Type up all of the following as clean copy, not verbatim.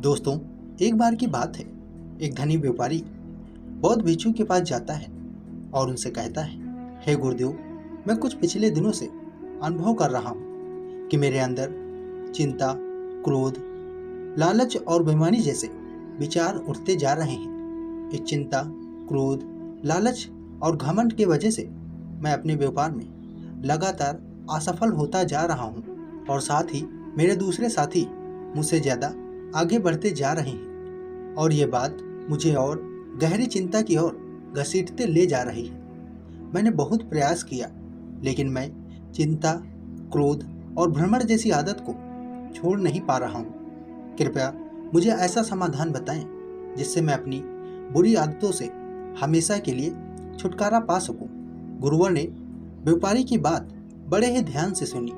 दोस्तों, एक बार की बात है। एक धनी व्यापारी बौद्ध भिक्षु के पास जाता है और उनसे कहता है, हे गुरुदेव, मैं कुछ पिछले दिनों से अनुभव कर रहा हूँ कि मेरे अंदर चिंता, क्रोध, लालच और बेईमानी जैसे विचार उठते जा रहे हैं। इस चिंता, क्रोध, लालच और घमंड की वजह से मैं अपने व्यापार में लगातार असफल होता जा रहा हूँ और साथ ही मेरे दूसरे साथी मुझसे ज़्यादा आगे बढ़ते जा रहे हैं और ये बात मुझे और गहरी चिंता की ओर घसीटते ले जा रही है। मैंने बहुत प्रयास किया, लेकिन मैं चिंता, क्रोध और भ्रमण जैसी आदत को छोड़ नहीं पा रहा हूँ। कृपया मुझे ऐसा समाधान बताएं जिससे मैं अपनी बुरी आदतों से हमेशा के लिए छुटकारा पा सकूं। गुरुवर ने व्यापारी की बात बड़े ही ध्यान से सुनी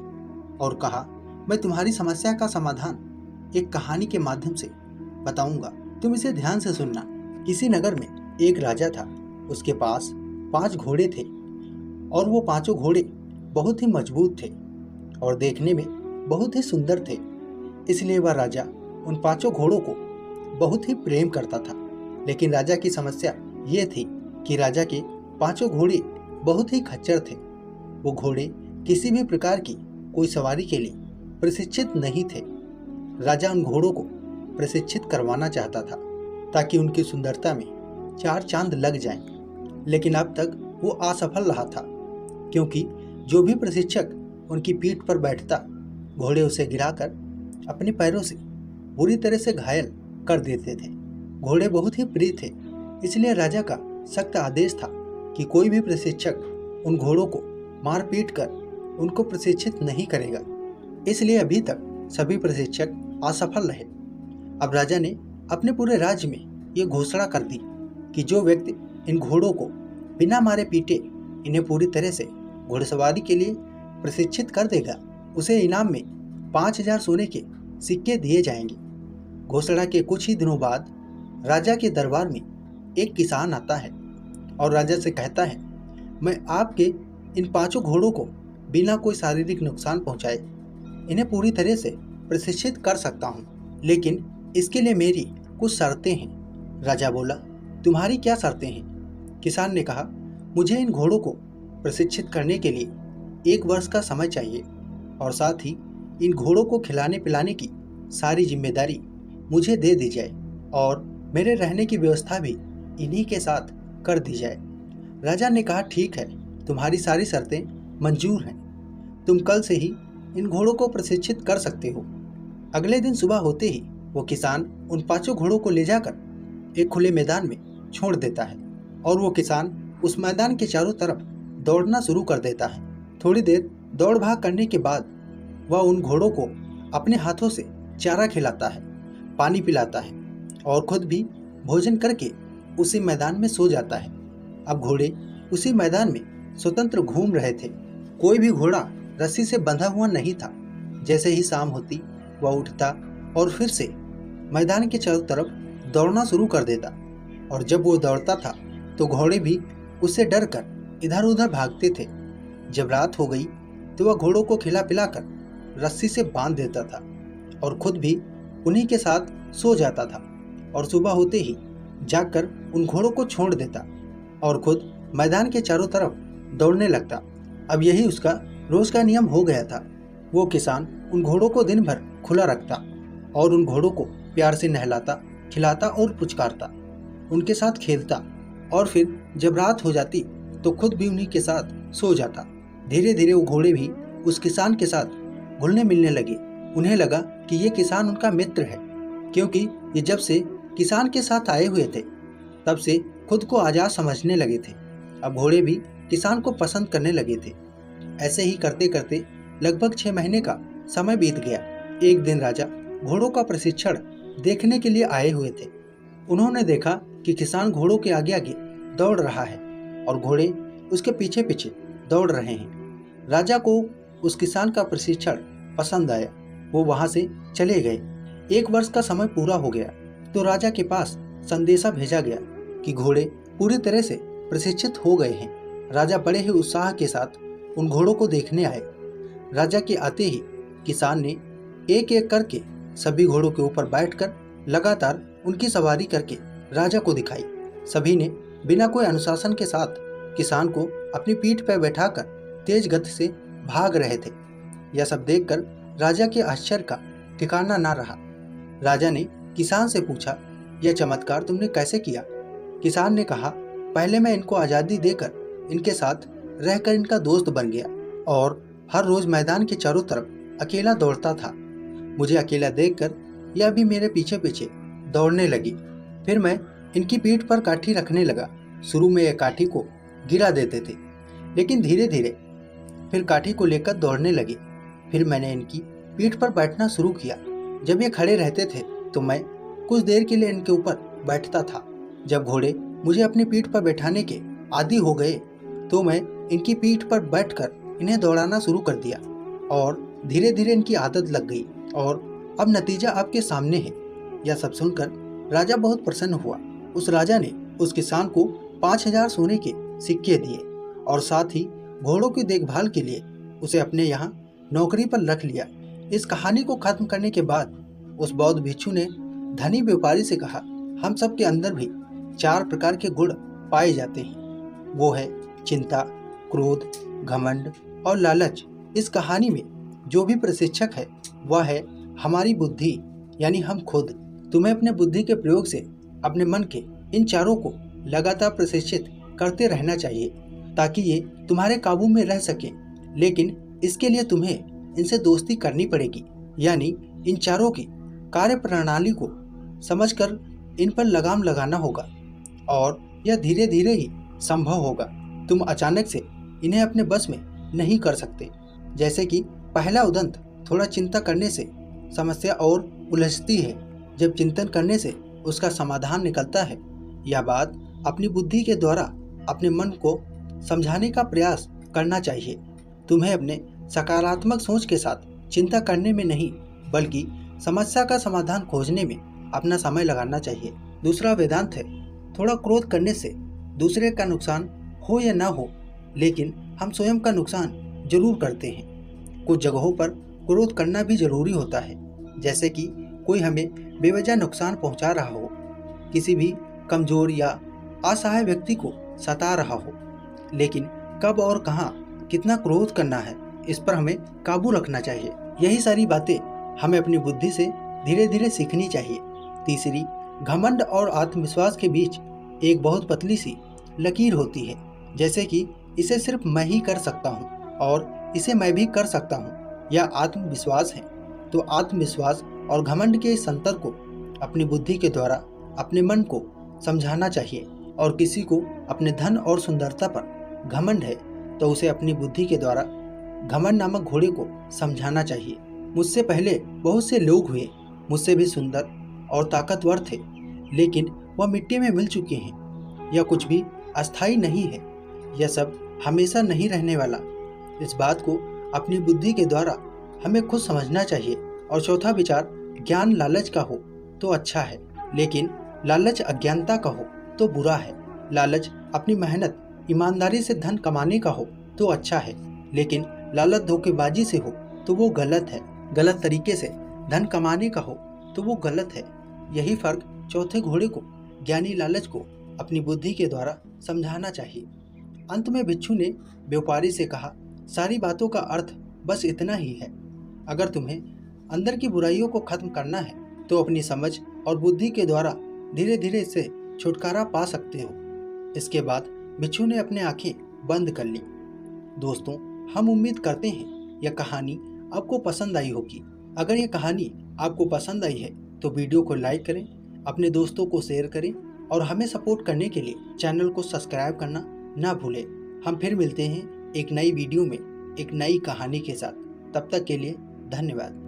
और कहा, मैं तुम्हारी समस्या का समाधान एक कहानी के माध्यम से बताऊंगा, तुम इसे ध्यान से सुनना। किसी नगर में एक राजा था। उसके पास 5 घोड़े थे और वो पांचों घोड़े बहुत ही मजबूत थे और देखने में बहुत ही सुंदर थे। इसलिए वह राजा उन पांचों घोड़ों को बहुत ही प्रेम करता था। लेकिन राजा की समस्या ये थी कि राजा के पांचों घोड़े बहुत ही खच्चर थे। वो घोड़े किसी भी प्रकार की कोई सवारी के लिए प्रशिक्षित नहीं थे। राजा उन घोड़ों को प्रशिक्षित करवाना चाहता था ताकि उनकी सुंदरता में 4 चांद लग जाएं। लेकिन अब तक वो असफल रहा था, क्योंकि जो भी प्रशिक्षक उनकी पीठ पर बैठता, घोड़े उसे गिराकर अपने पैरों से बुरी तरह से घायल कर देते थे। घोड़े बहुत ही प्रिय थे, इसलिए राजा का सख्त आदेश था कि कोई भी प्रशिक्षक उन घोड़ों को मार पीट कर उनको प्रशिक्षित नहीं करेगा। इसलिए अभी तक सभी प्रशिक्षक असफल रहे। अब राजा ने अपने पूरे राज्य में ये घोषणा कर दी कि जो व्यक्ति इन घोड़ों को बिना मारे पीटे इन्हें पूरी तरह से घोड़सवारी के लिए प्रशिक्षित कर देगा, उसे इनाम में 5,000 सोने के सिक्के दिए जाएंगे। घोषणा के कुछ ही दिनों बाद राजा के दरबार में एक किसान आता है और राजा से कहता है, मैं आपके इन 5 घोड़ों को बिना कोई शारीरिक नुकसान पहुंचाए इन्हें पूरी तरह से प्रशिक्षित कर सकता हूँ, लेकिन इसके लिए मेरी कुछ शर्तें हैं। राजा बोला, तुम्हारी क्या शर्तें हैं? किसान ने कहा, मुझे इन घोड़ों को प्रशिक्षित करने के लिए 1 वर्ष का समय चाहिए और साथ ही इन घोड़ों को खिलाने पिलाने की सारी जिम्मेदारी मुझे दे दी जाए और मेरे रहने की व्यवस्था भी इन्हीं के साथ कर दी जाए। राजा ने कहा, ठीक है, तुम्हारी सारी शर्तें मंजूर हैं। तुम कल से ही इन घोड़ों को प्रशिक्षित कर सकते हो। अगले दिन सुबह होते ही वो किसान उन 5 घोड़ों को ले जाकर एक खुले मैदान में छोड़ देता है और वो किसान उस मैदान के चारों तरफ दौड़ना शुरू कर देता है। थोड़ी देर दौड़ भाग करने के बाद वह उन घोड़ों को अपने हाथों से चारा खिलाता है, पानी पिलाता है और खुद भी भोजन करके उसी मैदान में सो जाता है। अब घोड़े उसी मैदान में स्वतंत्र घूम रहे थे। कोई भी घोड़ा रस्सी से बंधा हुआ नहीं था। जैसे ही शाम होती, वह उठता और फिर से मैदान के चारों तरफ दौड़ना शुरू कर देता और जब वो दौड़ता था तो घोड़े भी उससे डर कर इधर उधर भागते थे। जब रात हो गई तो वह घोड़ों को खिला पिलाकर रस्सी से बांध देता था और खुद भी उन्हीं के साथ सो जाता था और सुबह होते ही जागकर उन घोड़ों को छोड़ देता और खुद मैदान के चारों तरफ दौड़ने लगता। अब यही उसका रोज का नियम हो गया था। वो किसान उन घोड़ों को दिन भर खुला रखता और उन घोड़ों को प्यार से नहलाता, खिलाता और पुचकारता, उनके साथ खेलता और फिर जब रात हो जाती तो खुद भी उन्हीं के साथ सो जाता। धीरे धीरे वो घोड़े भी उस किसान के साथ घुलने मिलने लगे। उन्हें लगा कि ये किसान उनका मित्र है, क्योंकि ये जब से किसान के साथ आए हुए थे तब से खुद को आज़ाद समझने लगे थे। अब घोड़े भी किसान को पसंद करने लगे थे। ऐसे ही करते करते लगभग 6 महीने का समय बीत गया। एक दिन राजा घोड़ों का प्रशिक्षण देखने के लिए आए हुए थे। उन्होंने देखा कि किसान घोड़ों के आगे आगे दौड़ रहा है और घोड़े उसके पीछे पीछे दौड़ रहे हैं। राजा को उस किसान का प्रशिक्षण पसंद आया। वो वहां से चले गए। 1 वर्ष का समय पूरा हो गया तो राजा के पास संदेशा भेजा गया कि घोड़े पूरी तरह से प्रशिक्षित हो गए हैं। राजा बड़े ही उत्साह के साथ उन घोड़ों को देखने आए। राजा के आते ही किसान ने एक एक करके सभी घोड़ों के ऊपर बैठकर लगातार उनकी सवारी करके राजा को दिखाई। सभी ने बिना कोई अनुशासन के साथ किसान को अपनी पीठ पर बैठाकर तेज गति से भाग रहे थे। यह सब देखकर राजा के आश्चर्य का ठिकाना ना रहा। राजा ने किसान से पूछा, यह चमत्कार तुमने कैसे किया? किसान ने कहा, पहले मैं इनको आज़ादी देकर इनके साथ रहकर इनका दोस्त बन गया और हर रोज मैदान के चारों तरफ अकेला दौड़ता था। मुझे अकेला देखकर यह भी मेरे पीछे पीछे दौड़ने लगी। फिर मैं इनकी पीठ पर काठी रखने लगा। शुरू में यह काठी को गिरा देते थे, लेकिन धीरे धीरे फिर काठी को लेकर दौड़ने लगे। फिर मैंने इनकी पीठ पर बैठना शुरू किया। जब ये खड़े रहते थे तो मैं कुछ देर के लिए इनके ऊपर बैठता था। जब घोड़े मुझे अपनी पीठ पर बैठाने के आदी हो गए तो मैं इनकी पीठ पर बैठकर इन्हें दौड़ाना शुरू कर दिया और धीरे धीरे इनकी आदत लग गई और अब नतीजा आपके सामने है। यह सब सुनकर राजा बहुत प्रसन्न हुआ। उस राजा ने उस किसान को 5000 सोने के सिक्के दिए और साथ ही घोड़ों की देखभाल के लिए उसे अपने यहाँ नौकरी पर रख लिया। इस कहानी को खत्म करने के बाद उस बौद्ध भिक्षु ने धनी व्यापारी से कहा, हम सब के अंदर भी 4 प्रकार के गुण पाए जाते हैं। वो है चिंता, क्रोध, घमंड और लालच। इस कहानी में जो भी प्रशिक्षक है वह है हमारी बुद्धि, यानी हम खुद। तुम्हें अपने बुद्धि के प्रयोग से अपने मन के इन चारों को लगातार प्रशिक्षित करते रहना चाहिए ताकि ये तुम्हारे काबू में रह सके। लेकिन इसके लिए तुम्हें इनसे दोस्ती करनी पड़ेगी, यानी इन चारों की कार्य प्रणाली को समझकर इन पर लगाम लगाना होगा और यह धीरे धीरे ही संभव होगा। तुम अचानक से इन्हें अपने बस में नहीं कर सकते। जैसे कि पहला उदंत, थोड़ा चिंता करने से समस्या और उलझती है, जब चिंतन करने से उसका समाधान निकलता है। यह बात अपनी बुद्धि के द्वारा अपने मन को समझाने का प्रयास करना चाहिए। तुम्हें अपने सकारात्मक सोच के साथ चिंता करने में नहीं बल्कि समस्या का समाधान खोजने में अपना समय लगाना चाहिए। दूसरा वेदांत है, थोड़ा क्रोध करने से दूसरे का नुकसान हो या ना हो, लेकिन हम स्वयं का नुकसान जरूर करते हैं। कुछ जगहों पर क्रोध करना भी जरूरी होता है, जैसे कि कोई हमें बेवजह नुकसान पहुंचा रहा हो, किसी भी कमजोर या असहाय व्यक्ति को सता रहा हो। लेकिन कब और कहां कितना क्रोध करना है, इस पर हमें काबू रखना चाहिए। यही सारी बातें हमें अपनी बुद्धि से धीरे धीरे सीखनी चाहिए। तीसरी, घमंड और आत्मविश्वास के बीच एक बहुत पतली सी लकीर होती है, जैसे कि इसे सिर्फ मैं ही कर सकता हूँ और इसे मैं भी कर सकता हूँ, यह आत्मविश्वास है। तो आत्मविश्वास और घमंड के इस अंतर को अपनी बुद्धि के द्वारा अपने मन को समझाना चाहिए। और किसी को अपने धन और सुंदरता पर घमंड है तो उसे अपनी बुद्धि के द्वारा घमंड नामक घोड़े को समझाना चाहिए। मुझसे पहले बहुत से लोग हुए, मुझसे भी सुंदर और ताकतवर थे, लेकिन वह मिट्टी में मिल चुके हैं। यह कुछ भी अस्थायी नहीं है, यह सब हमेशा नहीं रहने वाला। इस बात को अपनी बुद्धि के द्वारा हमें खुद समझना चाहिए। और चौथा विचार, ज्ञान लालच का हो तो अच्छा है, लेकिन लालच अज्ञानता का हो तो बुरा है। लालच अपनी मेहनत ईमानदारी से धन कमाने का हो तो अच्छा है, लेकिन लालच धोखेबाजी से हो तो वो गलत है। गलत तरीके से धन कमाने का हो तो वो गलत है। यही फर्क चौथे घोड़े को, ज्ञानी लालच को अपनी बुद्धि के द्वारा समझाना चाहिए। अंत में भिक्षु ने व्यापारी से कहा, सारी बातों का अर्थ बस इतना ही है। अगर तुम्हें अंदर की बुराइयों को खत्म करना है तो अपनी समझ और बुद्धि के द्वारा धीरे धीरे इससे छुटकारा पा सकते हो। इसके बाद भिक्षु ने अपनी आंखें बंद कर ली। दोस्तों, हम उम्मीद करते हैं यह कहानी आपको पसंद आई होगी। अगर यह कहानी आपको पसंद आई है तो वीडियो को लाइक करें, अपने दोस्तों को शेयर करें और हमें सपोर्ट करने के लिए चैनल को सब्सक्राइब करना ना भूलें। हम फिर मिलते हैं एक नई वीडियो में एक नई कहानी के साथ। तब तक के लिए धन्यवाद।